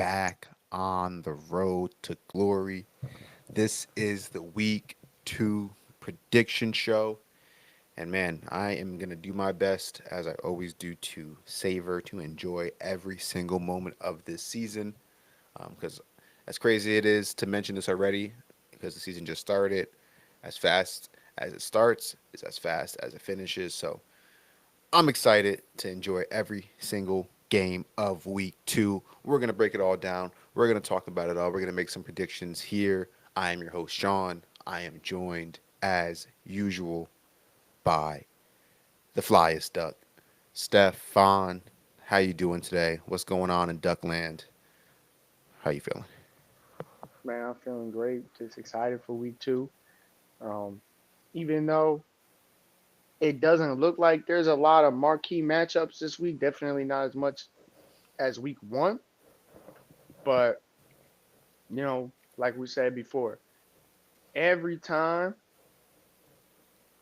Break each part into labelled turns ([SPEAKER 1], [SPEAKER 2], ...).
[SPEAKER 1] back on the road to glory. This is the week two prediction show. And man, I am going to do my best, as I always do, to savor, to enjoy every single moment of this season. Because as crazy it is to mention this already, because the season just started, as fast as it starts is as fast as it finishes. So I'm excited to enjoy every single game of week two. We're going to break it all down. We're going to talk about it all. We're going to make some predictions here. I am your host, Sean. I am joined, as usual, by the flyest duck, Stefan. How you doing today? What's going on in Duckland? How you feeling?
[SPEAKER 2] Man, I'm feeling great. Just excited for week two. Um, Even though it doesn't look like there's a lot of marquee matchups this week, definitely not as much as week one. But, like we said before, every time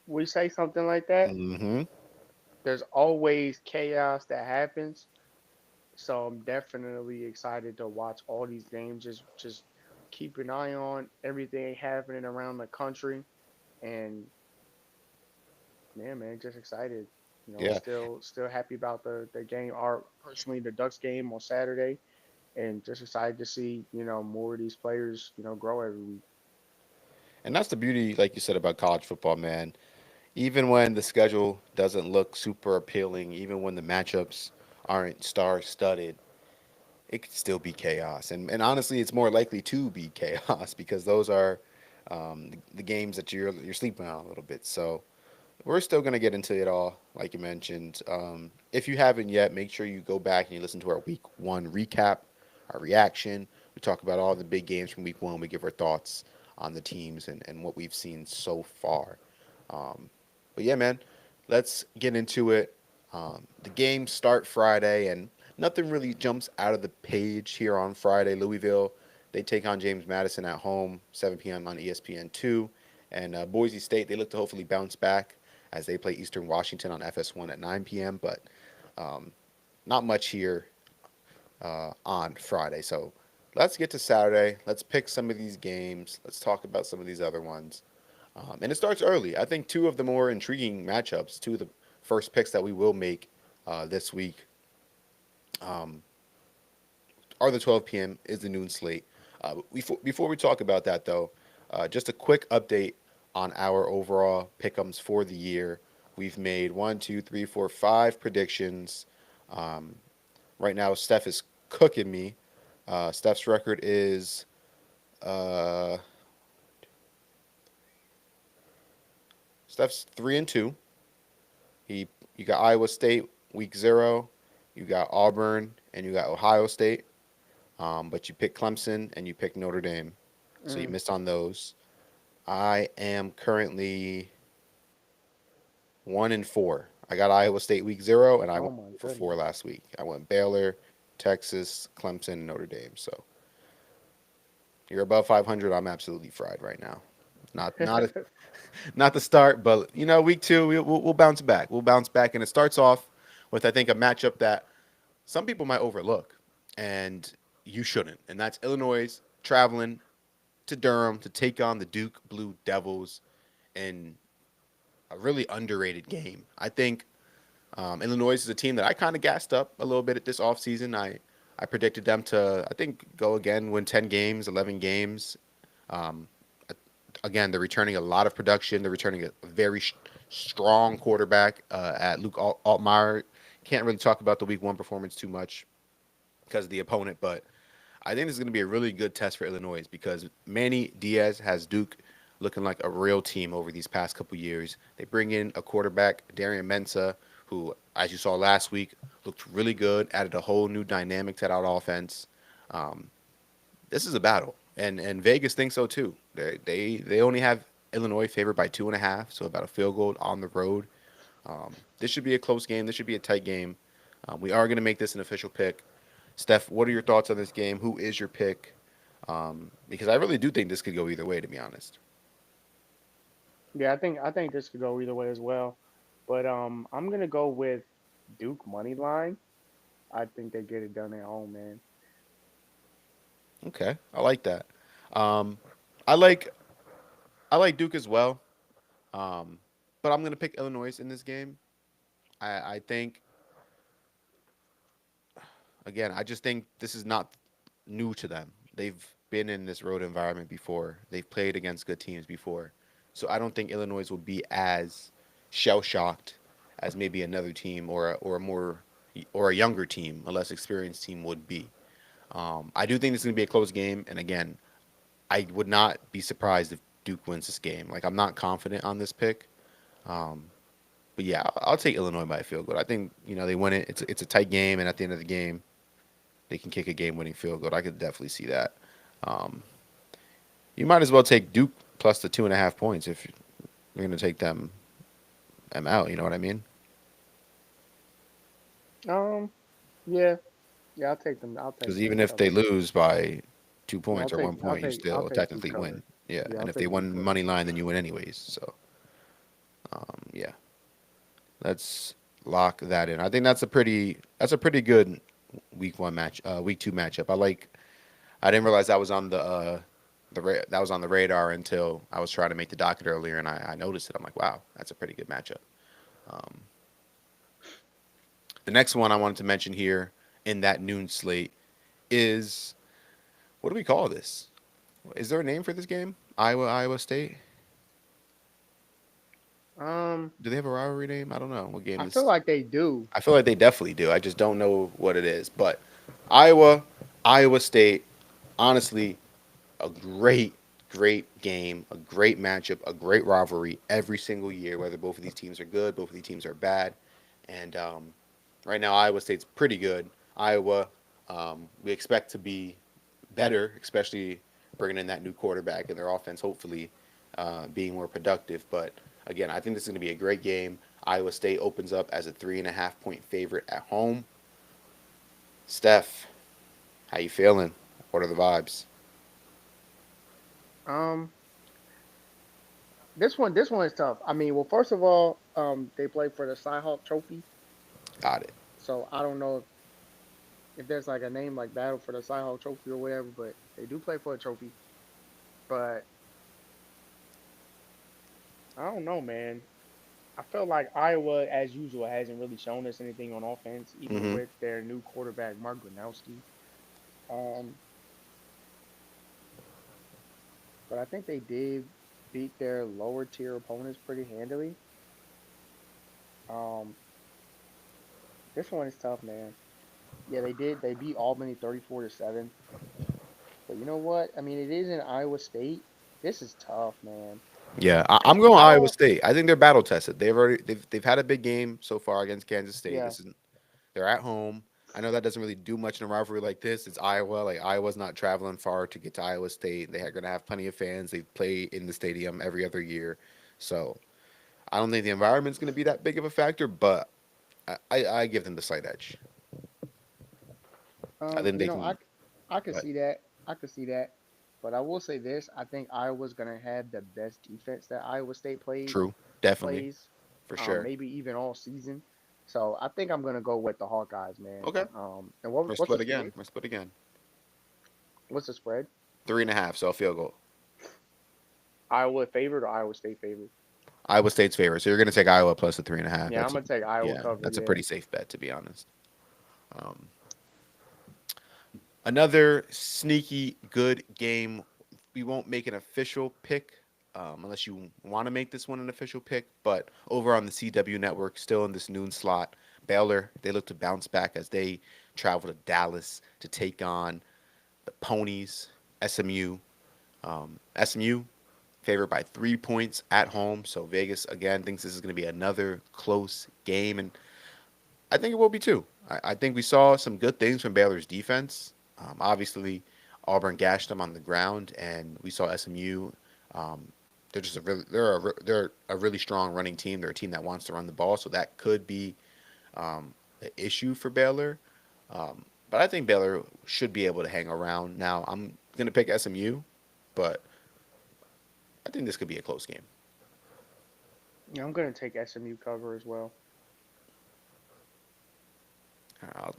[SPEAKER 2] we say something like that,
[SPEAKER 1] Mm-hmm.
[SPEAKER 2] there's always chaos that happens. So I'm definitely excited to watch all these games. Just keep an eye on everything happening around the country. And yeah, man, just excited.
[SPEAKER 1] Yeah.
[SPEAKER 2] Still happy about the game. Our personally the Ducks game on Saturday, and just excited to see more of these players grow every week.
[SPEAKER 1] And that's the beauty, like you said, about college football, man. Even when the schedule doesn't look super appealing, even when the matchups aren't star studded, it could still be chaos. And honestly, it's more likely to be chaos because those are the games that you're sleeping on a little bit. So we're still gonna get into it all, like you mentioned. If you haven't yet, make sure you go back and you listen to our week one recap, our reaction. We talk about all the big games from week one. We give our thoughts on the teams and what we've seen so far. Um, but yeah, man, let's get into it. The games start Friday, and nothing really jumps out of the page here on Friday. Louisville, they take on James Madison at home, 7 p.m. on ESPN2. And Boise State, they look to hopefully bounce back as they play Eastern Washington on FS1 at 9 p.m. But um, not much here on Friday. So let's get to Saturday. Let's pick some of these games. Let's talk about some of these other ones. And it starts early. I think two of the more intriguing matchups, two of the first picks that we will make this week um, are the 12 p.m. is the noon slate. Before we talk about that, though, just a quick update on our overall pick'ems for the year. We've made one, two, three, four, five predictions. Um, right now, Steph is cooking me. Steph's record is uh, Steph's 3-2. He You got Iowa State week zero, you got Auburn, and you got Ohio State. But you picked Clemson and you picked Notre Dame, so you
[SPEAKER 2] Mm.
[SPEAKER 1] missed on those. I am currently 1-4. I got Iowa State week zero, and I
[SPEAKER 2] Oh
[SPEAKER 1] went
[SPEAKER 2] my
[SPEAKER 1] for four
[SPEAKER 2] goodness.
[SPEAKER 1] last week. I went Baylor, Texas, Clemson, and Notre Dame. So you're above 500. I'm absolutely fried right now. Not the start, but week two we'll bounce back. We'll bounce back, and it starts off with I think a matchup that some people might overlook, and you shouldn't. And that's Illinois traveling to Durham to take on the Duke Blue Devils in a really underrated game. I think Illinois is a team that I kind of gassed up a little bit at this offseason. I predicted them to, I think, go again, win 10 games, 11 games. Um, Again, they're returning a lot of production. They're returning a very strong quarterback at Luke Altmaier. Can't really talk about the week one performance too much because of the opponent, but I think this is going to be a really good test for Illinois because Manny Diaz has Duke looking like a real team over these past couple years. They bring in a quarterback, Darian Mensa, who, as you saw last week, looked really good, added a whole new dynamic to that offense. Um, this is a battle, and Vegas thinks so too. They only have Illinois favored by 2.5, so about a field goal on the road. This should be a close game. This should be a tight game. We are going to make this an official pick. Steph, what are your thoughts on this game? Who is your pick? Because I really do think this could go either way, to be honest.
[SPEAKER 2] Yeah, I think this could go either way as well, but I'm gonna go with Duke money line. I think they get it done at home, man.
[SPEAKER 1] Okay, I like that. Um, I like I like Duke as well. Um, but I'm gonna pick Illinois in this game. I think again, I just think this is not new to them. They've been in this road environment before. They've played against good teams before. So I don't think Illinois will be as shell shocked as maybe another team or a more or a younger team, a less experienced team would be. I do think this is going to be a close game, and again, I would not be surprised if Duke wins this game. Like I'm not confident on this pick, um, but yeah, I'll take Illinois by a field goal. I think they win it. It's a tight game, and at the end of the game, they can kick a game-winning field goal. I could definitely see that. Um, you might as well take Duke plus the 2.5 points if you're going to take them out. You know what I mean?
[SPEAKER 2] Um, yeah, yeah, I'll take them. I'll take
[SPEAKER 1] Because
[SPEAKER 2] them
[SPEAKER 1] even
[SPEAKER 2] to
[SPEAKER 1] if they
[SPEAKER 2] cover.
[SPEAKER 1] lose by two
[SPEAKER 2] Yeah,
[SPEAKER 1] points or 1 point, you
[SPEAKER 2] I'll
[SPEAKER 1] still
[SPEAKER 2] take Duke
[SPEAKER 1] technically
[SPEAKER 2] cover.
[SPEAKER 1] win. Yeah,
[SPEAKER 2] Yeah,
[SPEAKER 1] and
[SPEAKER 2] I'll
[SPEAKER 1] if they
[SPEAKER 2] take Duke
[SPEAKER 1] win
[SPEAKER 2] cover.
[SPEAKER 1] money line, then you win anyways. So, yeah, let's lock that in. I think that's a pretty good week 2 matchup. I didn't realize that was on that was on the radar until I was trying to make the docket earlier, and I noticed it. I'm like, wow, that's a pretty good matchup. Um, the next one I wanted to mention here in that noon slate is, what do we call this? Is there a name for this game? Iowa State.
[SPEAKER 2] Um,
[SPEAKER 1] Do they have a rivalry name? I don't know what game
[SPEAKER 2] I feel
[SPEAKER 1] this.
[SPEAKER 2] like they do.
[SPEAKER 1] I feel like they definitely do. I just don't know what it is. But Iowa, Iowa State, honestly, a great game, a great matchup, a great rivalry every single year. Whether both of these teams are good, both of these teams are bad, and right now Iowa State's pretty good. Iowa, we expect to be better, especially bringing in that new quarterback and their offense, hopefully being more productive. But again, I think this is going to be a great game. Iowa State opens up as a 3.5 point favorite at home. Steph, how you feeling? What are the vibes?
[SPEAKER 2] Um, this one is tough. I mean, well, first of all, they play for the Cyhawk Trophy,
[SPEAKER 1] Got it.
[SPEAKER 2] so I don't know if there's like a name like Battle for the Cyhawk Trophy or whatever, but they do play for a trophy. But I don't know, man. I feel like Iowa, as usual, hasn't really shown us anything on offense, even
[SPEAKER 1] Hmm.
[SPEAKER 2] with their new quarterback, Mark Gronowski. Um, but I think they did beat their lower tier opponents pretty handily. Um, this one is tough, man. Yeah, they did. They beat Albany 34-7. But you know what? I mean, it is in Iowa State. This is tough, man.
[SPEAKER 1] Yeah,
[SPEAKER 2] I
[SPEAKER 1] I'm going
[SPEAKER 2] I
[SPEAKER 1] Iowa
[SPEAKER 2] don't.
[SPEAKER 1] State. I think they're battle tested. They've had a big game so far against Kansas State.
[SPEAKER 2] Yeah,
[SPEAKER 1] This is They're at home. I know that doesn't really do much in a rivalry like this. It's Iowa. Like Iowa's not traveling far to get to Iowa State. They're going to have plenty of fans. They play in the stadium every other year, so I don't think the environment's going to be that big of a factor. But I give them the slight edge. I think
[SPEAKER 2] you
[SPEAKER 1] they
[SPEAKER 2] know,
[SPEAKER 1] can.
[SPEAKER 2] I could
[SPEAKER 1] But
[SPEAKER 2] see that. I could see that. But I will say this: I think Iowa's gonna have the best defense that Iowa State
[SPEAKER 1] true, definitely
[SPEAKER 2] plays,
[SPEAKER 1] for sure.
[SPEAKER 2] maybe even all season. So I think I'm gonna go with the Hawkeyes, man.
[SPEAKER 1] Okay,
[SPEAKER 2] And
[SPEAKER 1] we're
[SPEAKER 2] what's the
[SPEAKER 1] split
[SPEAKER 2] score?
[SPEAKER 1] again. We're split again.
[SPEAKER 2] What's the spread?
[SPEAKER 1] 3.5. So a field goal.
[SPEAKER 2] Iowa favored or Iowa State favored?
[SPEAKER 1] Iowa State's favorite. So you're going to take Iowa plus the 3.5.
[SPEAKER 2] Yeah, I'm gonna take Iowa cover.
[SPEAKER 1] That's a
[SPEAKER 2] Yeah.
[SPEAKER 1] pretty safe bet to be honest. Um, Another sneaky good game. We won't make an official pick unless you want to make this one an official pick. But over on the CW network, still in this noon slot, Baylor, they look to bounce back as they travel to Dallas to take on the Ponies, SMU. SMU favored by 3 points at home. So Vegas, again, thinks this is going to be another close game. And I think it will be too. I think we saw some good things from Baylor's defense. Obviously, Auburn gashed them on the ground, and we saw SMU. Um, they're just a really they're a really strong running team. They're a team that wants to run the ball, so that could be an issue for Baylor. But I think Baylor should be able to hang around. Now, I'm going to pick SMU, but I think this could be a close game.
[SPEAKER 2] Yeah, I'm gonna take SMU cover as well.
[SPEAKER 1] I'll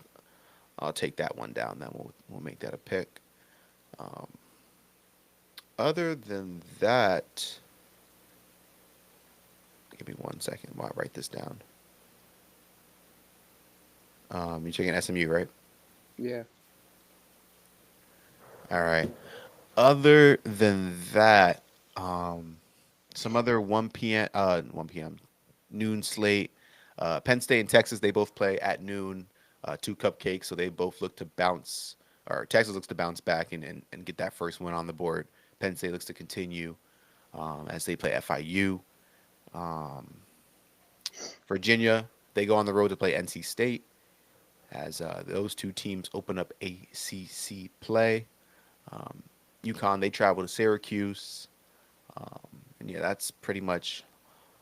[SPEAKER 1] I'll take that one down. Then we'll make that a pick. Um, other than that, give me 1 second while I write this down. You checking SMU, right?
[SPEAKER 2] Yeah.
[SPEAKER 1] All right. Other than that, um, some other 1 p.m. 1 p.m. noon slate. Penn State and Texas, they both play at noon. Two cupcakes, so they both look to bounce. Or Texas looks to bounce back and get that first win on the board. Penn State looks to continue as they play FIU. Um, Virginia, they go on the road to play NC State as those two teams open up ACC play. Um, UConn, they travel to Syracuse. And yeah, that's pretty much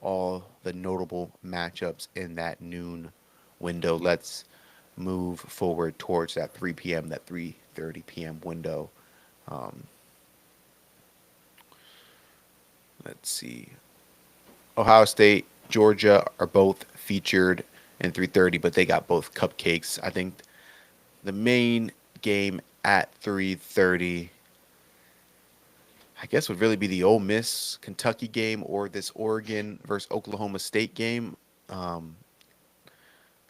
[SPEAKER 1] all the notable matchups in that noon window. Let's move forward towards that 3 p.m., that 3:30 p.m. window. Um, let's see. Ohio State, Georgia are both featured in 3:30, but they got both cupcakes. I think the main game at 3:30, I guess, would really be the Ole Miss Kentucky game or this Oregon versus Oklahoma State game. Um,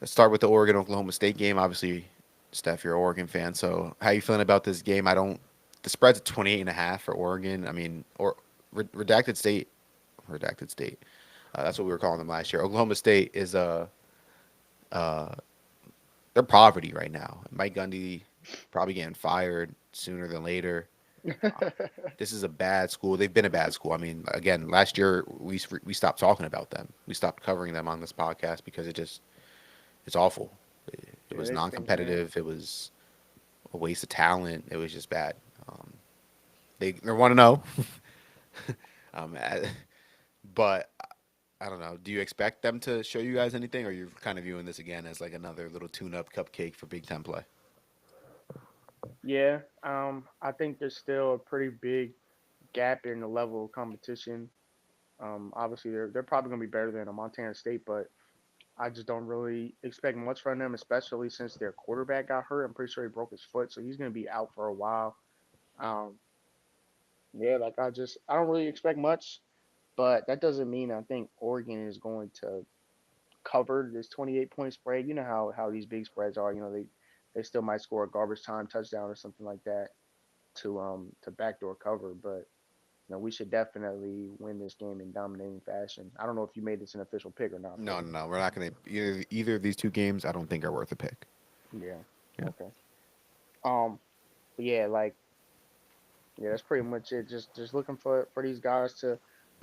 [SPEAKER 1] let's start with the Oregon Oklahoma State game. Obviously, Steph, you're an Oregon fan, so how you feeling about this game? I don't. The spread's at 28.5 for Oregon. I mean, or redacted state, redacted state. That's what we were calling them last year. Oklahoma State is uh, they're poverty right now. Mike Gundy probably getting fired sooner than later. This is a bad school. They've been a bad school. I mean, again, last year we stopped talking about them. We stopped covering them on this podcast because it's awful. It
[SPEAKER 2] Yeah,
[SPEAKER 1] was
[SPEAKER 2] they stink, man.
[SPEAKER 1] non-competitive. It was a waste of talent. It was just bad. They're 1-0. um, uh, but I don't know. Do you expect them to show you guys anything, or you're kind of viewing this again as like another little tune-up cupcake for Big Ten play?
[SPEAKER 2] Yeah. I think there's still a pretty big gap in the level of competition. Obviously they're probably gonna be better than a Montana State, but I just don't really expect much from them, especially since their quarterback got hurt. I'm pretty sure he broke his foot, so he's gonna be out for a while. Um, yeah, like I don't really expect much, but that doesn't mean I think Oregon is going to cover this 28-point spread. You know how these big spreads are. You know they still might score a garbage time touchdown or something like that to backdoor cover, but we should definitely win this game in dominating fashion. I don't know if you made this an official pick or not,
[SPEAKER 1] No,
[SPEAKER 2] but
[SPEAKER 1] no, no. We're not going to either of these two games. I don't think are worth a pick.
[SPEAKER 2] yeah,
[SPEAKER 1] Yeah.
[SPEAKER 2] okay. Um, but yeah, like yeah, that's pretty much it. Just looking for these guys to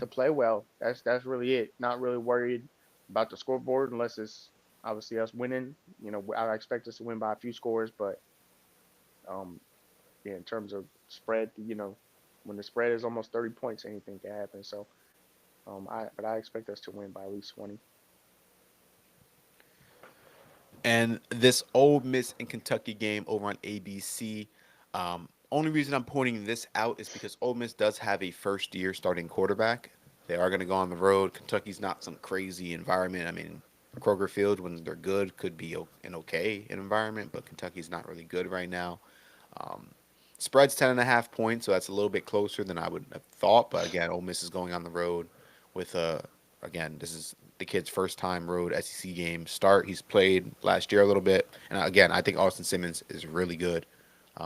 [SPEAKER 2] play well. That's really it. Not really worried about the scoreboard unless it's obviously us winning. I expect us to win by a few scores, but um, yeah, in terms of spread, when the spread is almost 30 points, anything can happen. So I expect us to win by at least 20.
[SPEAKER 1] And this Ole Miss and Kentucky game over on ABC. Only reason I'm pointing this out is because Ole Miss does have a first year starting quarterback. They are going to go on the road. Kentucky's not some crazy environment. I mean, Kroger Field, when they're good, could be an okay environment, but Kentucky's not really good right now. Um, Spread's 10.5 points, so that's a little bit closer than I would have thought. But again, Ole Miss is going on the road with again, this is the kid's first time road SEC game start. He's played last year a little bit, and again, I think Austin Simmons is really good.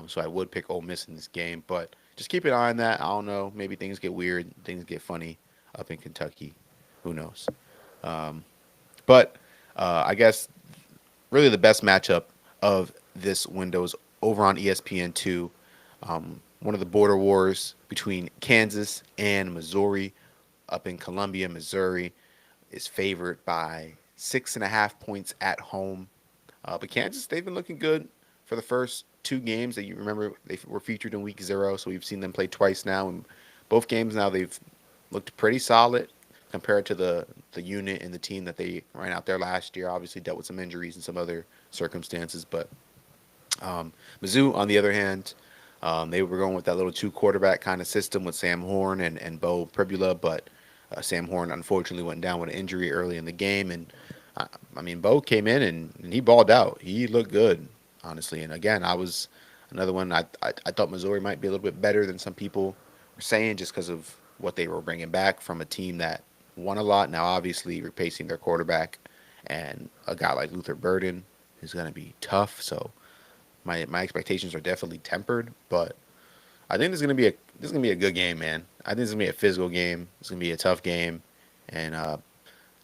[SPEAKER 1] So I would pick Ole Miss in this game, but just keep an eye on that. I don't know, maybe things get weird, things get funny up in Kentucky. Who knows? Um, but I guess really the best matchup of this window is over on ESPN2. One of the border wars between Kansas and Missouri up in Columbia, Missouri, is favored by 6.5 points at home. But Kansas, they've been looking good for the first two games that you remember they were featured in week 0. So we've seen them play twice now. And both games now they've looked pretty solid compared to the unit and the team that they ran out there last year. Obviously dealt with some injuries and some other circumstances. But Mizzou, on the other hand, they were going with that little two quarterback kind of system with Sam Horn and Bo Pribula, but Sam Horn unfortunately went down with an injury early in the game. And I mean, Bo came in and he balled out. He looked good, honestly. And again, I was Another one, I thought Missouri might be a little bit better than some people were saying just because of what they were bringing back from a team that won a lot. Now, obviously, replacing their quarterback and a guy like Luther Burden is going to be tough. So my expectations are definitely tempered, but I think this is gonna be a good game, man. I think this is gonna be a physical game. It's gonna be a tough game, and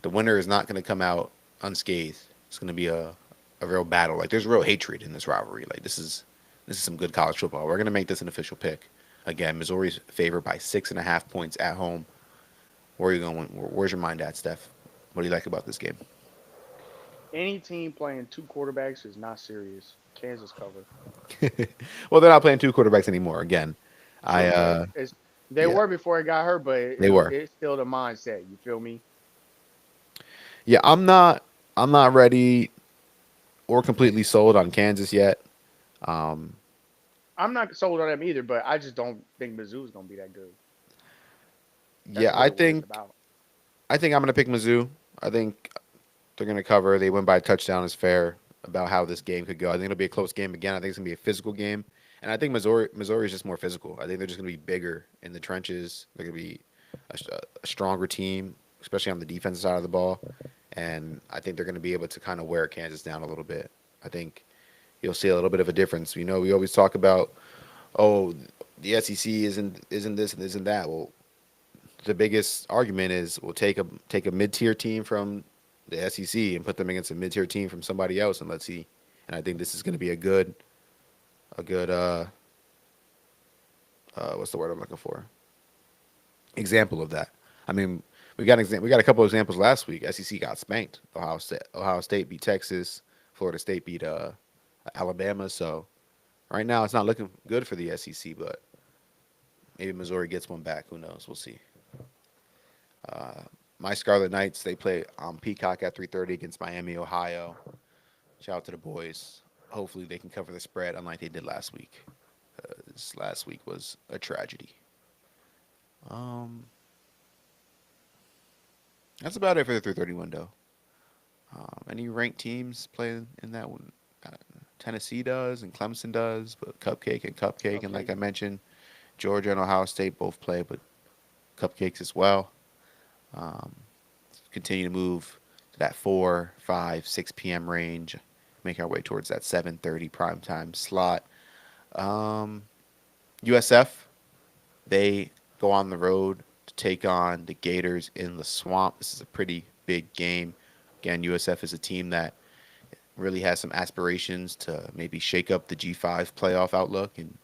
[SPEAKER 1] the winner is not gonna come out unscathed. It's gonna be a real battle. Like there's real hatred in this rivalry. Like this is some good college football. We're gonna make this an official pick. Again, Missouri's favored by 6.5 points at home. Where are you going? Where's your mind at, Steph? What do you like about this game?
[SPEAKER 2] Any team playing two quarterbacks is not serious. Kansas cover.
[SPEAKER 1] Well, they're not playing two quarterbacks anymore. Again, I
[SPEAKER 2] True, but they
[SPEAKER 1] yeah,
[SPEAKER 2] were before it got hurt, but
[SPEAKER 1] they were.
[SPEAKER 2] it's still the mindset. You feel me?
[SPEAKER 1] Yeah, I'm not ready or completely sold on Kansas yet. Um,
[SPEAKER 2] I'm not sold on them either, but I just don't think Mizzou's gonna be that good. That's
[SPEAKER 1] yeah,
[SPEAKER 2] really what it's about.
[SPEAKER 1] I think I'm gonna pick Mizzou. I think they're gonna cover. They win by a touchdown is fair about how this game could go. I think it'll be a close game again. I think it's gonna be a physical game, and I think Missouri is just more physical. I think they're just gonna be bigger in the trenches. They're gonna be a stronger team, especially on the defensive side of the ball, and I think they're gonna be able to kind of wear Kansas down a little bit. I think you'll see a little bit of a difference. You know, we always talk about, oh, the SEC isn't this and isn't that. Well, the biggest argument is we'll take a mid tier team from the SEC and put them against a mid tier team from somebody else, and let's see. And I think this is going to be a good what's the word I'm looking for? Example of that. I mean, we got a couple of examples last week. SEC got spanked. Ohio State beat Texas. Florida State beat Alabama. So right now it's not looking good for the SEC, but maybe Missouri gets one back. Who knows? We'll see. My Scarlet Knights, they play Peacock at 3:30 against Miami, Ohio. Shout out to the boys. Hopefully they can cover the spread, unlike they did last week. This last week was a tragedy. Um, that's about it for the 3:30 window. Any ranked teams playing in that one? Uh, Tennessee does and Clemson does, but Cupcake, and like
[SPEAKER 2] Okay.
[SPEAKER 1] I mentioned, Georgia and Ohio State both play, but Cupcakes as well. Um, Continue to move to that 4, 5, 6 p.m. range. Make our way towards that 7:30 prime time slot. Um, USF, they go on the road to take on the Gators in the swamp. This is a pretty big game. Again, USF is a team that really has some aspirations to maybe shake up the G5 playoff outlook and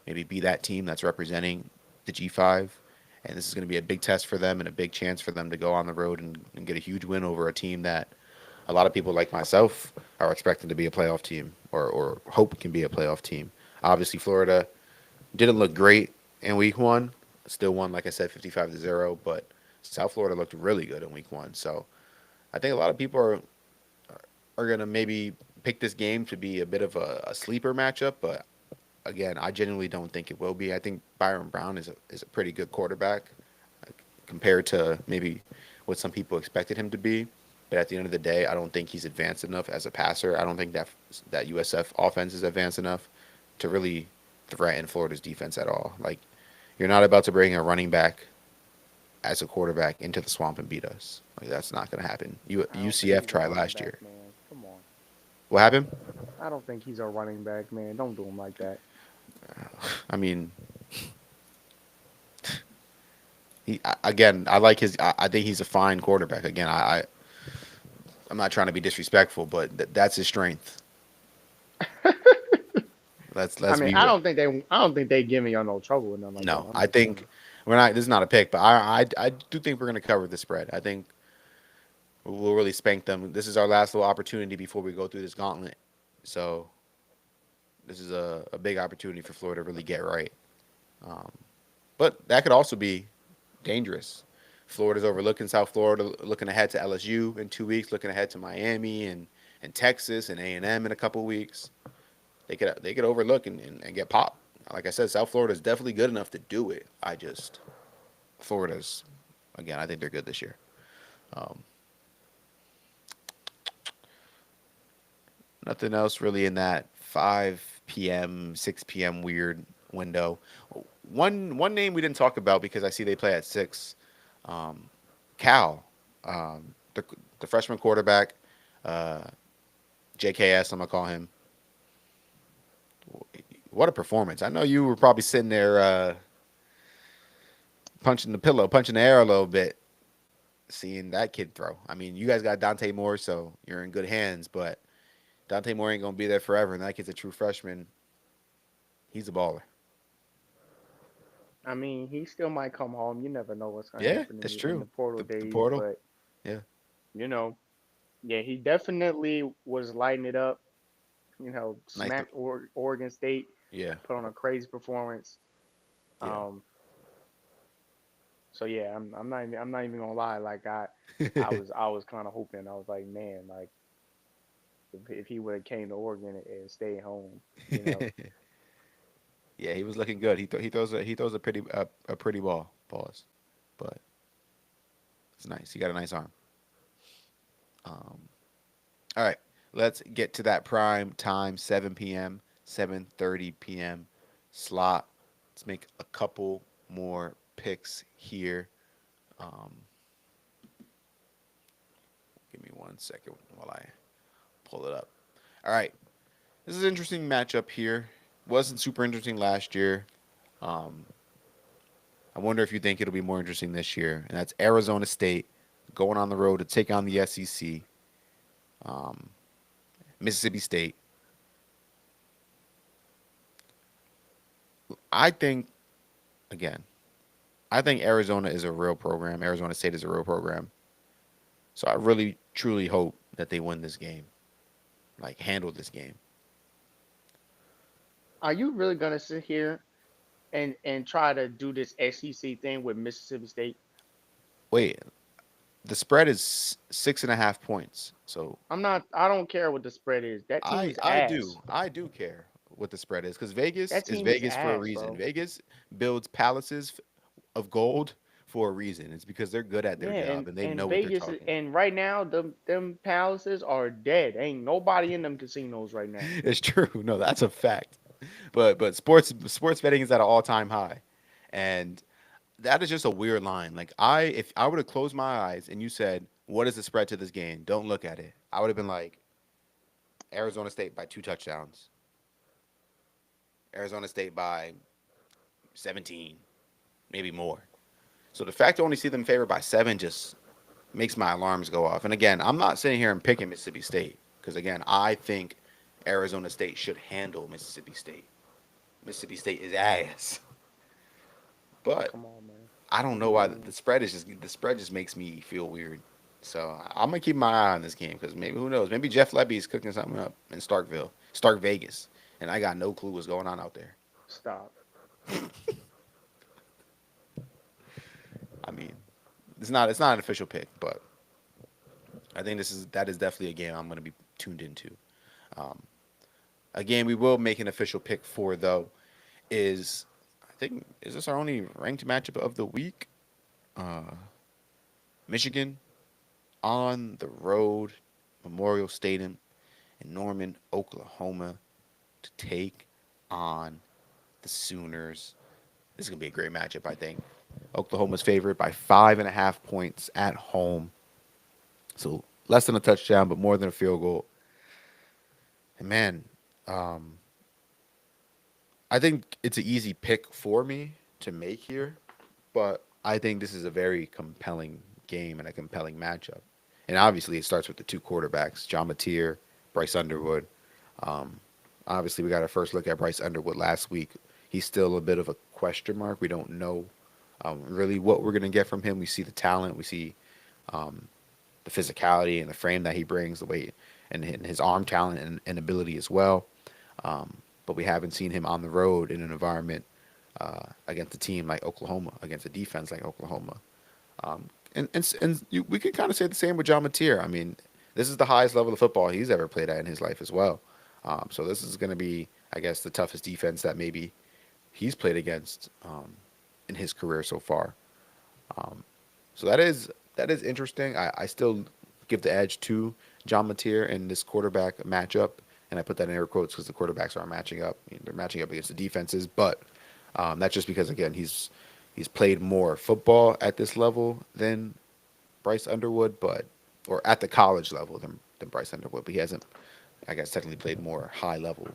[SPEAKER 1] maybe be that team that's representing the G5. And this is going to be a big test for them and a big chance for them to go on the road and get a huge win over a team that a lot of people like myself are expecting to be a playoff team or hope can be a playoff team. Obviously, Florida didn't look great in week one. Still won, like I said, 55-0, but South Florida looked really good in week one. So I think a lot of people are going to maybe pick this game to be a bit of a sleeper matchup, but again, I genuinely don't think it will be. I think Byron Brown is a pretty good quarterback compared to maybe what some people expected him to be. But at the end of the day, I don't think he's advanced enough as a passer. I don't think that USF offense is advanced enough to really threaten Florida's defense at all. Like you're not about to bring a running back as a quarterback into the swamp and beat us. Like that's not going to happen.
[SPEAKER 2] I don't think
[SPEAKER 1] UCF
[SPEAKER 2] he's a
[SPEAKER 1] tried
[SPEAKER 2] running
[SPEAKER 1] last
[SPEAKER 2] back,
[SPEAKER 1] year.
[SPEAKER 2] man. Come on.
[SPEAKER 1] What happened?
[SPEAKER 2] I don't think he's a running back, man. Don't do him like that.
[SPEAKER 1] I mean, again, I like his. I think he's a fine quarterback. Again, I'm not trying to be disrespectful, but that's his strength.
[SPEAKER 2] I
[SPEAKER 1] Let's
[SPEAKER 2] mean,
[SPEAKER 1] be real.
[SPEAKER 2] I don't think they give me no trouble or nothing like that.
[SPEAKER 1] No,
[SPEAKER 2] I'm
[SPEAKER 1] I
[SPEAKER 2] just saying.
[SPEAKER 1] think we're not. This is not a pick, but I do think we're going to cover the spread. I think we'll really spank them. This is our last little opportunity before we go through this gauntlet. So this is a big opportunity for Florida to really get right. Um, but that could also be dangerous. Florida's overlooking South Florida, looking ahead to LSU in 2 weeks, looking ahead to Miami and Texas and A&M in a couple weeks. They could overlook and get popped. Like I said, South Florida is definitely good enough to do it. Florida's again. I think they're good this year. Um, Nothing else really in that 5 5 p.m., 6 p.m. weird window. One name we didn't talk about because I see they play at 6. Um, Cal, the freshman quarterback, uh, JKS. I'm gonna call him. What a performance! I know you were probably sitting there punching the pillow, punching the air a little bit, seeing that kid throw. I mean, you guys got Dante Moore, so you're in good hands. But Dante Moore ain't gonna be there forever, and that kid's a true freshman. He's a baller.
[SPEAKER 2] I mean, he still might come home. You never know what's gonna
[SPEAKER 1] Yeah,
[SPEAKER 2] happen
[SPEAKER 1] that's
[SPEAKER 2] in the
[SPEAKER 1] true.
[SPEAKER 2] portal
[SPEAKER 1] The
[SPEAKER 2] days,
[SPEAKER 1] portal.
[SPEAKER 2] but
[SPEAKER 1] Yeah,
[SPEAKER 2] you know, yeah, he definitely was lighting it up.
[SPEAKER 1] nice.
[SPEAKER 2] Smacked Oregon State,
[SPEAKER 1] Yeah,
[SPEAKER 2] put on a crazy performance.
[SPEAKER 1] yeah.
[SPEAKER 2] Um, so yeah, I'm not even gonna lie. Like I was kind of hoping. I was like, man, like if he would have came to Oregon and stayed home, you know.
[SPEAKER 1] Yeah, he was looking good. He throws a pretty ball. Pause, but it's nice. He got a nice arm. Um, all right, let's get to that prime time, 7 p.m., 7:30 p.m. slot. Let's make a couple more picks here. Um, give me 1 second while I pull it up. All right, this is an interesting matchup here. Wasn't super interesting last year. Um, I wonder if you think it'll be more interesting this year, and that's Arizona State going on the road to take on the SEC, um, Mississippi State. I think again, I think Arizona is a real program. Arizona State is a real program. So I really truly hope that they win this game, like handle this game.
[SPEAKER 2] Are you really gonna sit here and try to do this SEC thing with Mississippi State?
[SPEAKER 1] Wait, the spread is 6.5 points. So
[SPEAKER 2] I'm not. I don't care what the spread is. That
[SPEAKER 1] I
[SPEAKER 2] team's
[SPEAKER 1] I
[SPEAKER 2] ass.
[SPEAKER 1] do I do care what the spread is because Vegas
[SPEAKER 2] That
[SPEAKER 1] is
[SPEAKER 2] team is
[SPEAKER 1] Vegas for a
[SPEAKER 2] ass,
[SPEAKER 1] reason.
[SPEAKER 2] bro.
[SPEAKER 1] Vegas builds palaces of gold for a reason. It's because they're good at
[SPEAKER 2] Yeah,
[SPEAKER 1] their job and they
[SPEAKER 2] and
[SPEAKER 1] know what they're
[SPEAKER 2] Vegas
[SPEAKER 1] talking.
[SPEAKER 2] and right now them palaces are dead. Ain't nobody in them casinos right now.
[SPEAKER 1] It's true. No, that's a fact. But sports betting is at an all time high, and that is just a weird line. Like if I would have closed my eyes and you said what is the spread to this game, don't look at it. I would have been like Arizona State by 2 touchdowns, Arizona State by 17, maybe more. So the fact to only see them favored by 7 just makes my alarms go off. And again, I'm not sitting here and picking Mississippi State because again, I think Arizona State should handle Mississippi State. Mississippi State is ass. But
[SPEAKER 2] Come on, man.
[SPEAKER 1] I don't know why the spread just makes me feel weird. So I'm gonna keep my eye on this game because maybe who knows? Maybe Jeff Lebby is cooking something up in Stark Vegas, and I got no clue what's going on out there.
[SPEAKER 2] Stop.
[SPEAKER 1] I mean, it's not an official pick, but I think that is definitely a game I'm gonna be tuned into. Um, a game we will make an official pick for though is I think is this our only ranked matchup of the week? Uh, Michigan on the road, Memorial Stadium in Norman, Oklahoma, to take on the Sooners. This is gonna be a great matchup, I think. Oklahoma's favorite by 5.5 points at home, so less than a touchdown, but more than a field goal. And man, um, I think it's an easy pick for me to make here, but I think this is a very compelling game and a compelling matchup. And obviously, it starts with the two quarterbacks, John Mateer, Bryce Underwood. Um, obviously, we got our first look at Bryce Underwood last week. He's still a bit of a question mark. We don't know really what we're going to get from him. We see the talent, we see um, the physicality and the frame that he brings, the way and his arm talent and ability as well. But we haven't seen him on the road in an environment against a team like Oklahoma, against a defense like Oklahoma. We could kind of say the same with John Mateer. I mean, this is the highest level of football he's ever played at in his life as well. So this is going to be, I guess, the toughest defense that maybe he's played against in his career so far. So that is interesting. I still give the edge to John Mateer in this quarterback matchup, and I put that in air quotes because the quarterbacks aren't matching up. They're matching up against the defenses, but that's just because again he's played more football at this level than Bryce Underwood, but or at the college level than Bryce Underwood, but he hasn't, I guess, technically played more high level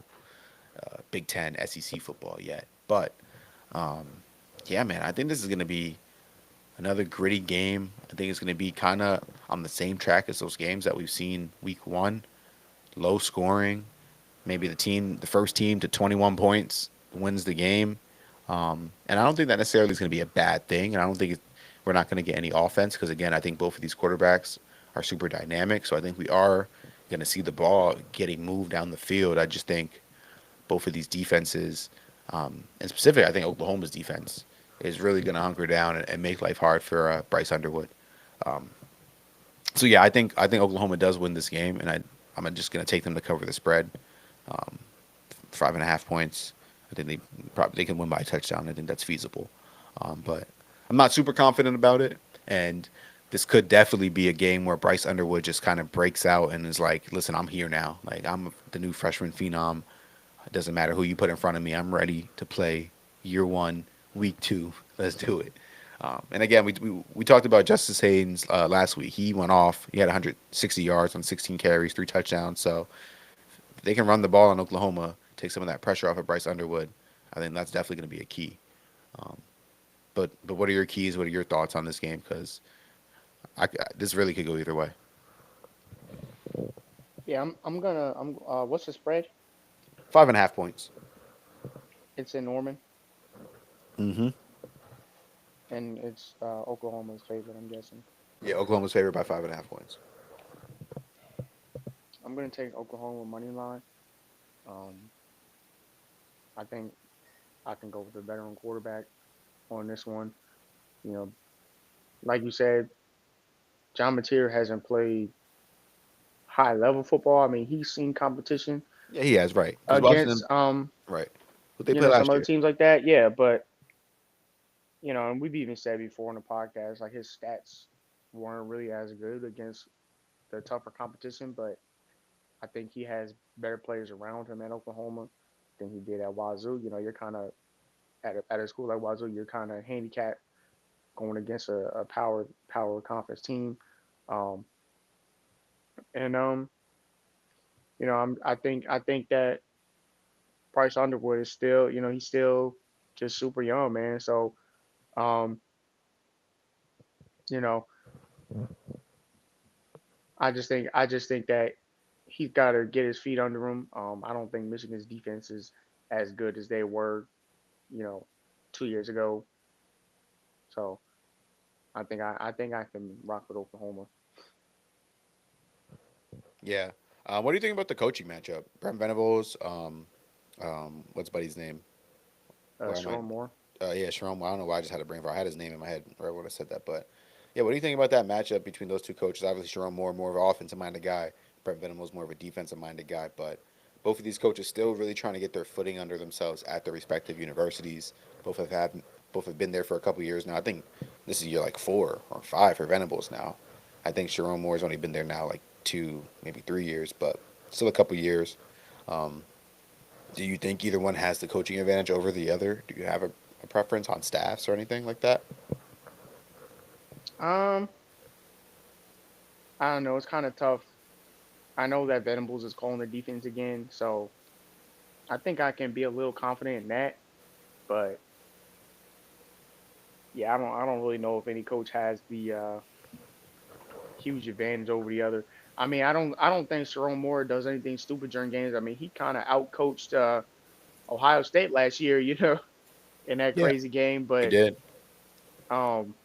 [SPEAKER 1] Big Ten SEC football yet. But yeah, man, I think this is gonna be another gritty game. I think it's gonna be kind of on the same track as those games that we've seen week one, low scoring. Maybe the first team to 21 points wins the game. And I don't think that necessarily is going to be a bad thing. And I don't think we're not going to get any offense because, again, I think both of these quarterbacks are super dynamic. So I think we are going to see the ball getting moved down the field. I just think both of these defenses, and specifically, I think Oklahoma's defense is really going to hunker down and make life hard for Bryce Underwood. Um, so yeah, I think Oklahoma does win this game, and I'm just going to take them to cover the spread. Um, 5.5 points. I think they can win by a touchdown. I think that's feasible, but I'm not super confident about it. And this could definitely be a game where Bryce Underwood just kind of breaks out and is like, "Listen, I'm here now. Like I'm the new freshman phenom. It doesn't matter who you put in front of me. I'm ready to play year one, week two. Let's do it." And again, we talked about Justice Haynes last week. He went off. He had 160 yards on 16 carries, 3 touchdowns. So if they can run the ball in Oklahoma, take some of that pressure off of Bryce Underwood, I think that's definitely going to be a key. Um, but what are your keys? What are your thoughts on this game? Because this really could go either way.
[SPEAKER 2] Yeah, I'm what's the spread?
[SPEAKER 1] 5.5 points.
[SPEAKER 2] It's in Norman
[SPEAKER 1] Mm-hmm.
[SPEAKER 2] and it's Oklahoma's favorite, I'm guessing.
[SPEAKER 1] Yeah, Oklahoma's favored by 5.5 points.
[SPEAKER 2] I'm gonna take Oklahoma money line. Um, I think I can go with the veteran quarterback on this one. You know, like you said, John Mateer hasn't played high level football. I mean, he's seen competition
[SPEAKER 1] Yeah, he has right because watching
[SPEAKER 2] against
[SPEAKER 1] them right. What they
[SPEAKER 2] you
[SPEAKER 1] play
[SPEAKER 2] know, some
[SPEAKER 1] last
[SPEAKER 2] other
[SPEAKER 1] year.
[SPEAKER 2] teams like that. Yeah, but and we've even said before on the podcast, like his stats weren't really as good against the tougher competition, but I think he has better players around him at Oklahoma than he did at Wazoo. You know, you're kind of at a school like Wazoo, you're kind of handicapped going against a power conference team. Um, and I think that Bryce Underwood is still, he's still just super young, man. So, um, you know, I just think that he's got to get his feet under him. I don't think Michigan's defense is as good as they were, you know, 2 years ago. So I think I can rock with Oklahoma.
[SPEAKER 1] Yeah. What do you think about the coaching matchup? Brent Venables. What's Buddy's name? Why am I?
[SPEAKER 2] Sharon Moore.
[SPEAKER 1] Yeah, Sharon. I don't know why I just had a brain fart. I had his name in my head right when I said that, but yeah. What do you think about that matchup between those two coaches? Obviously, Sharon Moore more of an offensive minded guy. Brent Venables more of a defensive minded guy, but both of these coaches still really trying to get their footing under themselves at their respective universities. Both have been there for a couple years now. I think this is year like 4 or 5 for Venables now. I think Sharon Moore's only been there now like 2, maybe 3 years, but still a couple years. Um, do you think either one has the coaching advantage over the other? Do you have a preference on staffs or anything like that?
[SPEAKER 2] Um, I don't know. It's kind of tough. I know that Venables is calling the defense again, so I think I can be a little confident in that. But yeah, I don't really know if any coach has the huge advantage over the other. I mean, I don't think Sharon Moore does anything stupid during games. I mean, he kind of outcoached Ohio State last year, in that
[SPEAKER 1] Yeah,
[SPEAKER 2] crazy game.
[SPEAKER 1] he
[SPEAKER 2] But
[SPEAKER 1] did.
[SPEAKER 2] um,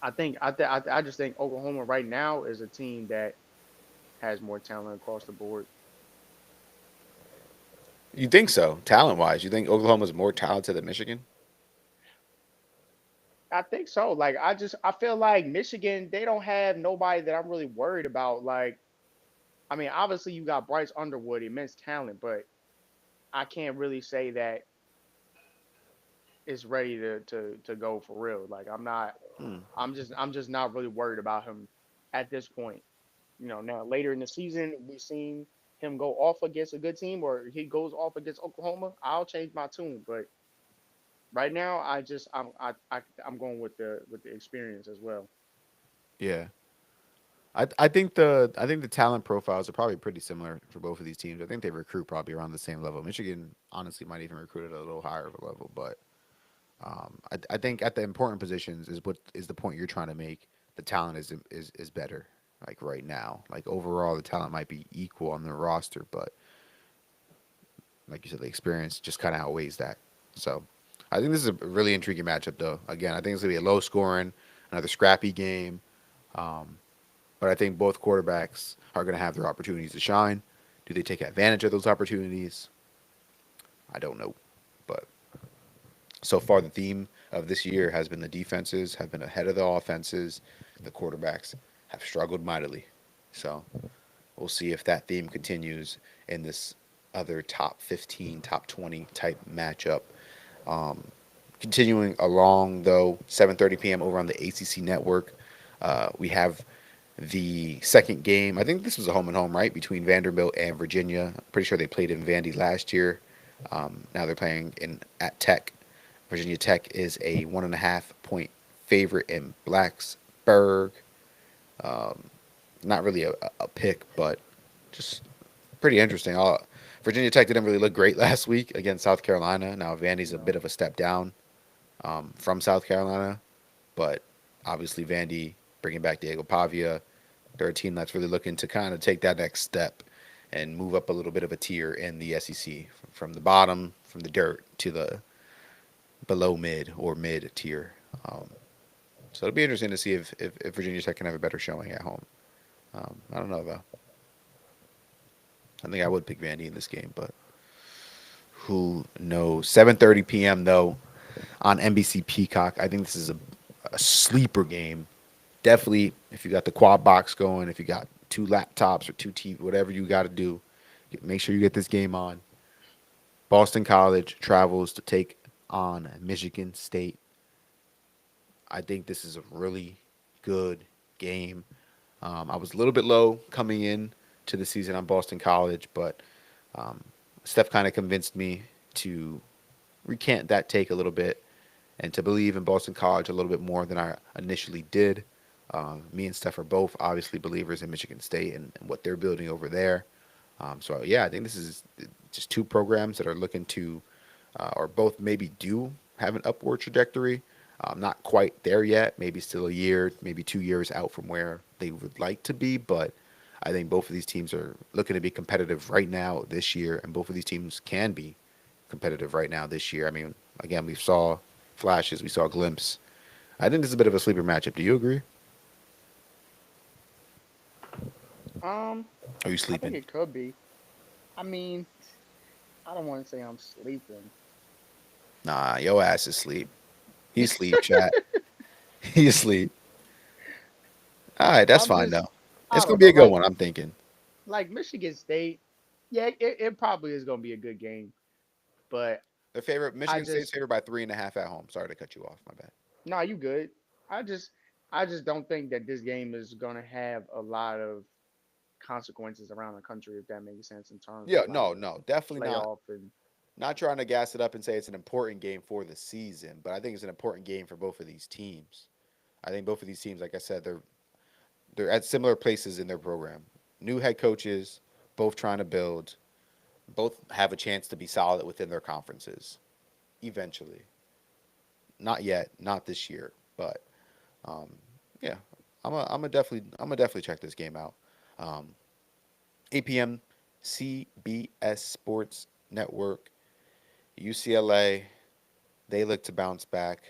[SPEAKER 2] I just think Oklahoma right now is a team that has more talent across the board.
[SPEAKER 1] You think so? Talent wise, you think Oklahoma's more talented than Michigan?
[SPEAKER 2] I think so. Like I feel like Michigan, they don't have nobody that I'm really worried about. Like, I mean, obviously you got Bryce Underwood, immense talent, but I can't really say that it's ready to go for real. Like I'm not
[SPEAKER 1] Hmm.
[SPEAKER 2] I'm just not really worried about him at this point. Now later in the season we've seen. him go off against a good team or he goes off against Oklahoma, I'll change my tune. But right now, I'm going with the experience as well.
[SPEAKER 1] Yeah. I think the talent profiles are probably pretty similar for both of these teams. I think they recruit probably around the same level. Michigan honestly might even recruit at a little higher of a level, but I think at the important positions is what is the point you're trying to make. The talent is better. Like right now, like overall, the talent might be equal on the roster, but like you said, the experience just kind of outweighs that. So, I think this is a really intriguing matchup, though. Again, I think it's gonna be a low scoring, another scrappy game. Um, but I think both quarterbacks are gonna have their opportunities to shine. Do they take advantage of those opportunities? I don't know, but so far the theme of this year has been the defenses have been ahead of the offenses. The quarterbacks have struggled mightily. So we'll see if that theme continues in this other top 15, top 20 type matchup. Um, Continuing along though, 7:30 p.m. over on the ACC network, we have the second game. I think this was a home and home, right, between Vanderbilt and Virginia. I'm pretty sure they played in Vandy last year. Now they're playing in at Tech. Virginia Tech is a 1.5 point favorite in Blacksburg. Um, Not really a pick, but just pretty interesting. Virginia Tech didn't really look great last week against South Carolina. Now Vandy's a bit
[SPEAKER 2] No.
[SPEAKER 1] of a step down from South Carolina, but obviously Vandy bringing back Diego Pavia, they're a team that's really looking to kind of take that next step and move up a little bit of a tier in the SEC from the bottom, from the dirt to the below mid or mid tier. Um, so it'll be interesting to see if Virginia Tech can have a better showing at home. I don't know though. I think I would pick Vandy in this game, but who knows? 7:30 p.m. though on NBC Peacock. I think this is a sleeper game. Definitely, if you got the quad box going, if you got two laptops or two TV, whatever you got to do, make sure you get this game on. Boston College travels to take on Michigan State. I think this is a really good game. I was a little bit low coming in to the season on Boston College, but um, Steph kind of convinced me to recant that take a little bit and to believe in Boston College a little bit more than I initially did. Me and Steph are both obviously believers in Michigan State and what they're building over there. So yeah, I think this is just two programs that are looking to, or both maybe do have an upward trajectory. Not quite there yet. Maybe still a year, maybe 2 years out from where they would like to be. But I think both of these teams are looking to be competitive right now this year, and both of these teams can be competitive right now this year. I mean, again, we saw flashes, we saw a glimpse. I think this is a bit of a sleeper matchup. Do you agree?
[SPEAKER 2] Um,
[SPEAKER 1] Are you
[SPEAKER 2] I think
[SPEAKER 1] sleeping?
[SPEAKER 2] it could be. I mean, I don't want to say I'm sleeping.
[SPEAKER 1] Nah, your ass is asleep. He's asleep, chat. He asleep. All right, that's
[SPEAKER 2] I'm
[SPEAKER 1] fine
[SPEAKER 2] just,
[SPEAKER 1] though. It's
[SPEAKER 2] I
[SPEAKER 1] gonna
[SPEAKER 2] don't
[SPEAKER 1] be
[SPEAKER 2] know.
[SPEAKER 1] a good one. I'm thinking.
[SPEAKER 2] Like Michigan State, yeah, it probably is going to be a good game. But
[SPEAKER 1] The favorite
[SPEAKER 2] I
[SPEAKER 1] Michigan State's
[SPEAKER 2] just,
[SPEAKER 1] favored by 3.5 at home. Sorry to cut you off. My bad.
[SPEAKER 2] nah, you good. I just, I just don't think that this game is going to have a lot of consequences around the country, if that makes sense in terms of
[SPEAKER 1] Yeah,
[SPEAKER 2] like
[SPEAKER 1] no, no, definitely not.
[SPEAKER 2] playoff and
[SPEAKER 1] Not trying to gas it up and say it's an important game for the season, but I think it's an important game for both of these teams. I think both of these teams, like I said, they're at similar places in their program. New head coaches, both trying to build, both have a chance to be solid within their conferences eventually. Not yet, not this year, but um, yeah, I'm gonna definitely check this game out. Um, 8 p.m. CBS Sports Network, UCLA. They look to bounce back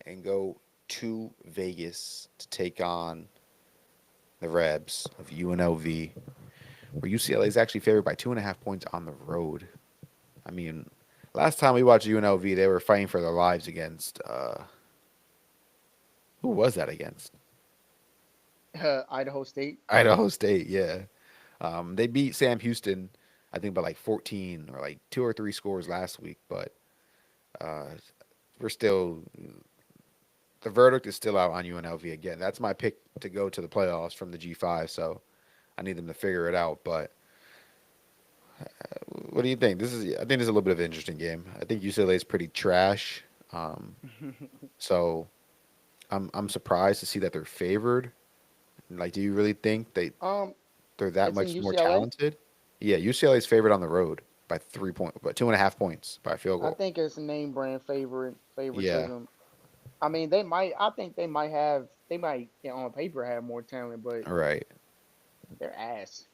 [SPEAKER 1] and go to Vegas to take on the Rebs of UNLV, where UCLA is actually favored by 2.5 points on the road. I mean, last time we watched UNLV, they were fighting for their lives against who was that against?
[SPEAKER 2] Idaho State.
[SPEAKER 1] Idaho State. Yeah, they beat Sam Houston, I think by like 14 or like two or three scores last week, but uh, we're still the verdict is still out on UNLV again. That's my pick to go to the playoffs from the G5. So I need them to figure it out. But What do you think? I think this is a little bit of an interesting game. I think UCLA is pretty trash. Um, so I'm surprised to see that they're favored. Like, do you really think
[SPEAKER 2] um,
[SPEAKER 1] they're that
[SPEAKER 2] it's in
[SPEAKER 1] much more
[SPEAKER 2] UCLA.
[SPEAKER 1] talented? Yeah, UCLA is favored on the road by 3 point, but 2.5 points by a field
[SPEAKER 2] I
[SPEAKER 1] goal.
[SPEAKER 2] think it's name brand
[SPEAKER 1] Yeah,
[SPEAKER 2] favoritism. I mean, they might. I think they might have. They might, on paper, have more talent, but
[SPEAKER 1] all right.
[SPEAKER 2] they're ass.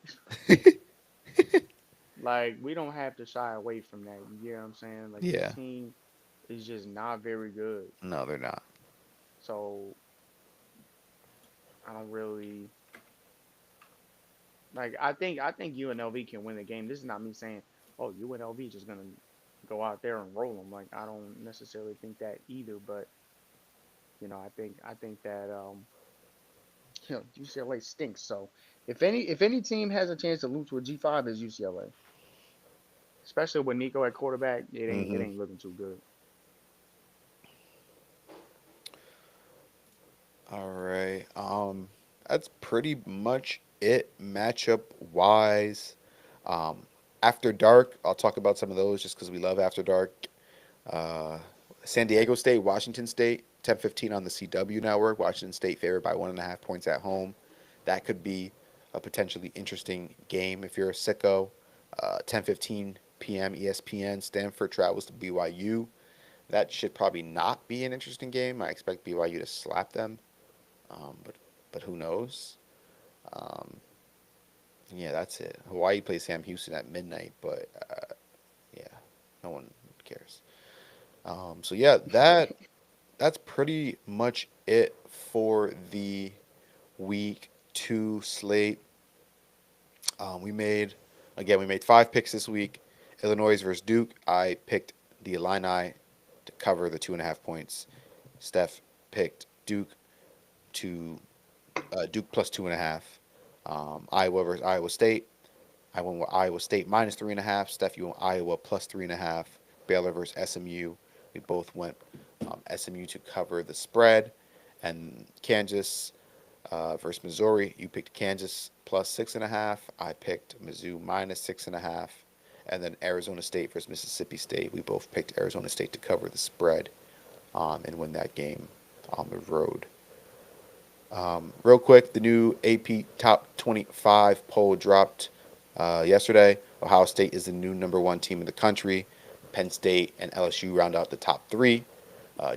[SPEAKER 2] Like, we don't have to shy away from that. You get what I'm saying? Like, this
[SPEAKER 1] Yeah,
[SPEAKER 2] team is just not very good.
[SPEAKER 1] no, they're not.
[SPEAKER 2] So I don't really like. I think UNLV can win the game. This is not me saying, oh, UNLV just gonna go out there and roll them. Like, I don't necessarily think that either. But I think that UCLA stinks. So if any team has a chance to lose to a G5 is UCLA, especially with Nico at quarterback. It
[SPEAKER 1] Hmm.
[SPEAKER 2] ain't looking too good.
[SPEAKER 1] All right. That's pretty much it matchup wise. Um, After Dark, I'll talk about some of those just because we love After Dark. Uh, San Diego State, Washington State, 10:15 on the CW network. Washington State favored by 1.5 points at home. That could be a potentially interesting game if you're a sicko. 10:15 p.m. ESPN. Stanford travels to BYU. That should probably not be an interesting game. I expect BYU to slap them, but who knows? Um, yeah, that's it. Hawaii plays Sam Houston at midnight, but yeah, no one cares. So yeah, that's pretty much it for the week 2 slate. We made again we made 5 picks this week. Illinois versus Duke. I picked the Illini to cover the 2.5 points. Steph picked to Duke plus 2.5. Iowa versus Iowa State. I went with Iowa State minus 3.5. Steph, you went Iowa plus 3.5. Baylor versus SMU. We both went SMU to cover the spread. And Kansas versus Missouri. You picked Kansas plus 6.5. I picked Mizzou minus 6.5. And then Arizona State versus Mississippi State. We both picked Arizona State to cover the spread and win that game on the road. Real quick, the new AP Top 25 poll dropped yesterday. Ohio State is the new #1 team in the country. Penn State and LSU round out the top three.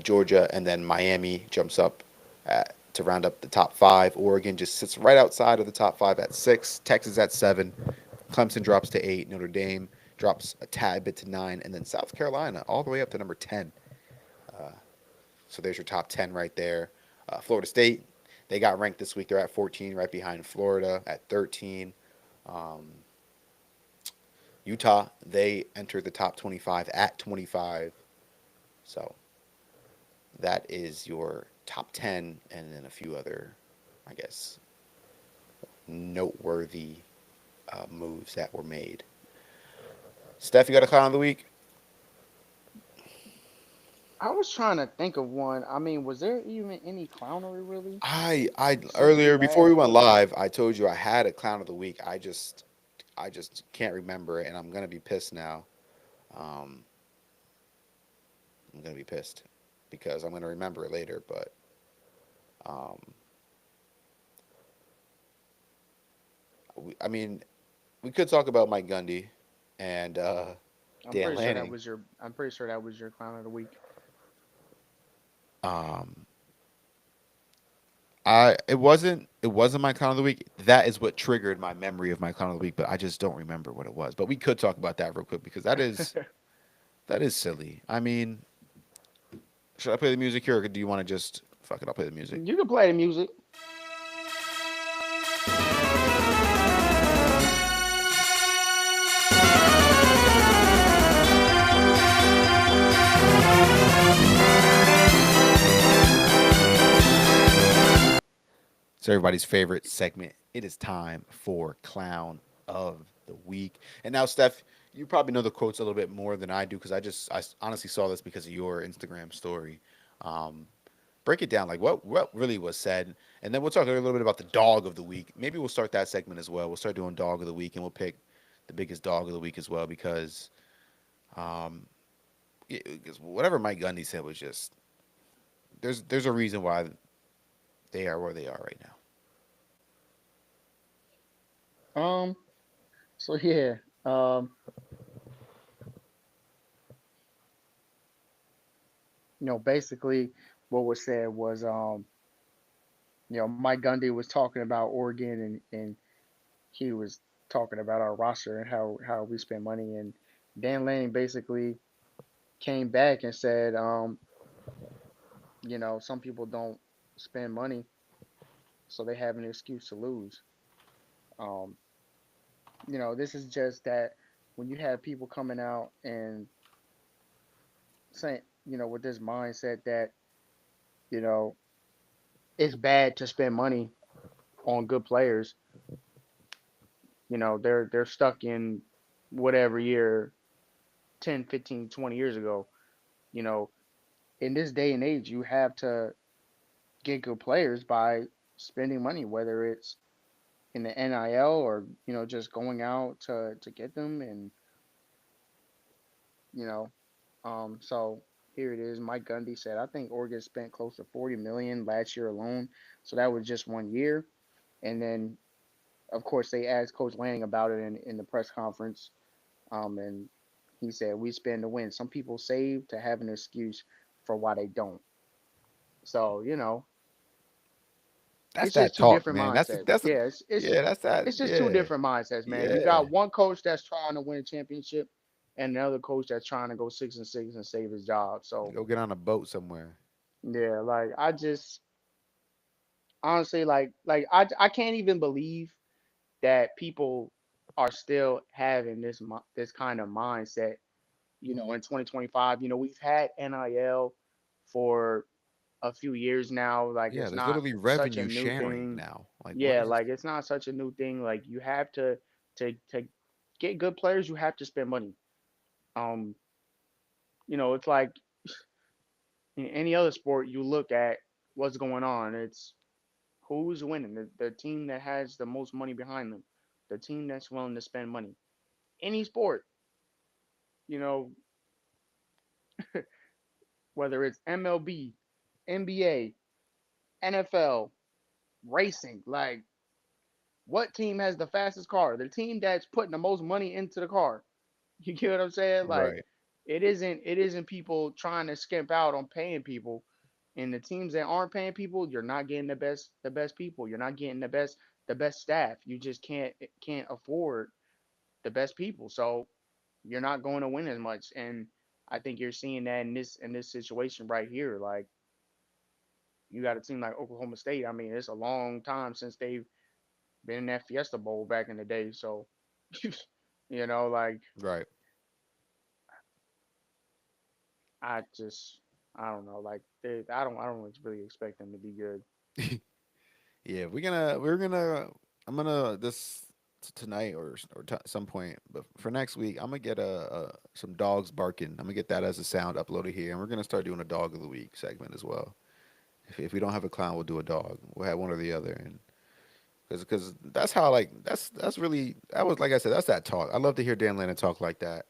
[SPEAKER 1] Georgia and then Miami jumps up to round up the top five. Oregon just sits right outside of the top five at 6. Texas at 7. Clemson drops to 8. Notre Dame drops a tad bit to 9. And then South Carolina all the way up to number 10. So there's your top 10 right there. Florida State, they got ranked this week. They're at 14, right behind Florida at 13. Um, Utah, they entered the top 25 at 25. So that is your top 10, and then a few other, I guess, noteworthy moves that were made. Steph, you got a clown of the week?
[SPEAKER 2] I was trying to think of one. I mean, was there even any clownery really
[SPEAKER 1] I
[SPEAKER 2] since we
[SPEAKER 1] earlier before we
[SPEAKER 2] last
[SPEAKER 1] went
[SPEAKER 2] spoke?
[SPEAKER 1] live, I told you I had a clown of the week. I just can't remember it, and I'm gonna be pissed now. Um, I'm gonna be pissed because I'm gonna remember it later. But um, I mean, we could talk about Mike Gundy and
[SPEAKER 2] I'm
[SPEAKER 1] Dan
[SPEAKER 2] pretty sure that
[SPEAKER 1] Lanning.
[SPEAKER 2] was your. I'm pretty sure that was your clown of the week.
[SPEAKER 1] Um, it wasn't my clown of the week. That is what triggered my memory of my clown of the week, but I just don't remember what it was. But we could talk about that real quick because that is silly. I mean, should I play the music here, or do you want to just fuck it? I'll play the music.
[SPEAKER 2] You can play the music.
[SPEAKER 1] It's everybody's favorite segment. It is time for Clown of the Week. And now, Steph, you probably know the quotes a little bit more than I do because I honestly saw this because of your Instagram story. Um, Break it down, like what really was said, and then we'll talk a little bit about the dog of the week. Maybe we'll start that segment as well. We'll start doing dog of the week, and we'll pick the biggest dog of the week as well because um, because whatever Mike Gundy said was just there's a reason why they are where they are right now.
[SPEAKER 2] Um. So yeah. Basically, what was said was, Mike Gundy was talking about Oregon, and he was talking about our roster and how we spend money, and Dan Lanning basically came back and said, some people don't spend money, so they have an excuse to lose. Um, this is just that when you have people coming out and saying, with this mindset that, you know, it's bad to spend money on good players, they're stuck in whatever year, 10, 15, 20 years ago. You know, in this day and age, you have to get good players by spending money, whether it's in the NIL or, just going out to get them. And, you know, so here it is. Mike Gundy said, I think Oregon spent close to 40 million last year alone. So that was just 1 year. And then, of course, they asked Coach Lanning about it in the press conference. And he said, we spend to win. Some people save to have an excuse for why they don't. So,
[SPEAKER 1] That's
[SPEAKER 2] it's
[SPEAKER 1] that
[SPEAKER 2] just two
[SPEAKER 1] talk,
[SPEAKER 2] different
[SPEAKER 1] man.
[SPEAKER 2] mindsets. Yeah,
[SPEAKER 1] Yeah, that's that.
[SPEAKER 2] it's just two
[SPEAKER 1] Yeah,
[SPEAKER 2] different mindsets, man. You
[SPEAKER 1] yeah.
[SPEAKER 2] got one coach that's trying to win a championship, and another coach that's trying to go 6-6 and save his job. So
[SPEAKER 1] Go get on a boat somewhere.
[SPEAKER 2] yeah, like I just honestly like I can't even believe that people are still having this kind of mindset. In 2025, we've had NIL for a few years now. Like
[SPEAKER 1] Yeah,
[SPEAKER 2] it's
[SPEAKER 1] there's
[SPEAKER 2] not
[SPEAKER 1] literally
[SPEAKER 2] such a
[SPEAKER 1] revenue
[SPEAKER 2] new
[SPEAKER 1] sharing
[SPEAKER 2] thing.
[SPEAKER 1] now. Like, what
[SPEAKER 2] Yeah,
[SPEAKER 1] is?
[SPEAKER 2] like it's not such a new thing. Like you have to get good players, you have to spend money. Um, it's like in any other sport you look at what's going on. It's who's winning. The team that has the most money behind them. The team that's willing to spend money. Any sport, you know, whether it's MLB, NBA, NFL, racing, like what team has the fastest car? The team that's putting the most money into the car. You get what I'm saying? Like
[SPEAKER 1] Right,
[SPEAKER 2] it isn't people trying to skimp out on paying people. And the teams that aren't paying people, you're not getting the best people. You're not getting the best staff. You just can't afford the best people. So you're not going to win as much. And I think you're seeing that in this situation right here. Like you got a team like Oklahoma State. I mean, it's a long time since they've been in that Fiesta Bowl back in the day. So like
[SPEAKER 1] right.
[SPEAKER 2] I just I don't know. Like I don't really expect them to be good.
[SPEAKER 1] Yeah, I'm gonna this tonight or some point, but for next week, I'm gonna get some dogs barking. I'm gonna get that as a sound uploaded here, and we're gonna start doing a dog of the week segment as well. If we don't have a clown, we'll do a dog. We'll have one or the other, and because that's how like that's really that was like I said that's that talk. I love to hear Dan Lannon talk like that.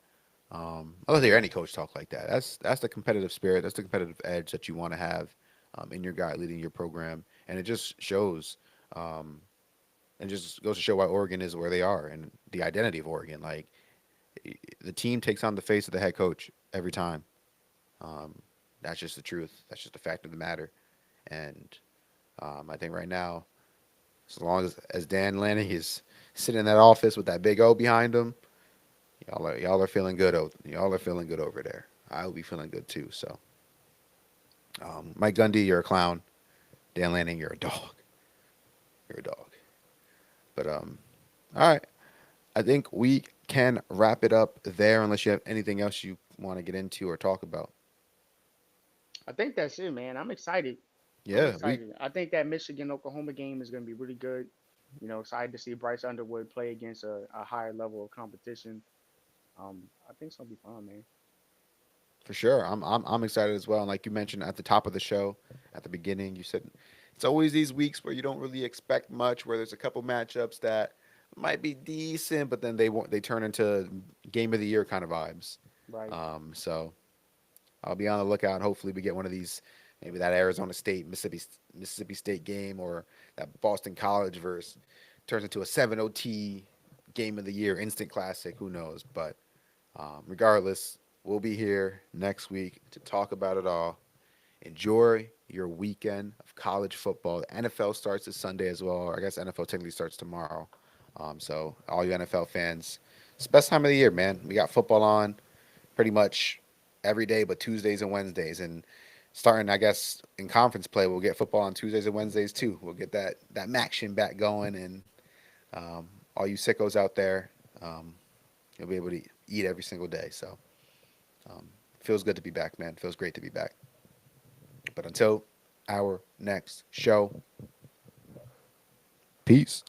[SPEAKER 1] I love to hear any coach talk like that. That's the competitive spirit. That's the competitive edge that you want to have in your guy leading your program, and it just shows. Um, and just goes to show why Oregon is where they are and the identity of Oregon. Like the team takes on the face of the head coach every time. Um, that's just the truth. That's just the fact of the matter. And I think right now, as long as Dan Lanning is sitting in that office with that big O behind him, y'all are feeling good. Y'all are feeling good over there. I will be feeling good too. So, Mike Gundy, you're a clown. Dan Lanning, you're a dog. You're a dog. But all right. I think we can wrap it up there unless you have anything else you want to get into or talk about.
[SPEAKER 2] I think that's it, man. I'm excited. I'm
[SPEAKER 1] Yeah, we
[SPEAKER 2] excited. I think that Michigan Oklahoma game is going to be really good. Excited to see Bryce Underwood play against a higher level of competition. I think it's gonna be fun, man.
[SPEAKER 1] for sure. I'm excited as well. And like you mentioned at the top of the show, at the beginning, you said it's always these weeks where you don't really expect much, where there's a couple matchups that might be decent, but then they turn into game of the year kind of vibes.
[SPEAKER 2] Right.
[SPEAKER 1] So I'll be on the lookout. Hopefully, we get one of these, maybe that Arizona State Mississippi State game, or that Boston College verse turns into a 7 OT game of the year, instant classic. Who knows? But regardless, we'll be here next week to talk about it all. Enjoy your weekend of college football. The NFL starts this Sunday as well. I guess NFL technically starts tomorrow. So all you NFL fans, it's the best time of the year, man. We got football on pretty much every day but Tuesdays and Wednesdays. And starting, I guess, in conference play, we'll get football on Tuesdays and Wednesdays too. We'll get that action back going, and all you sickos out there, um, you'll be able to eat every single day. So um, feels good to be back, man. Feels great to be back. But until our next show, peace.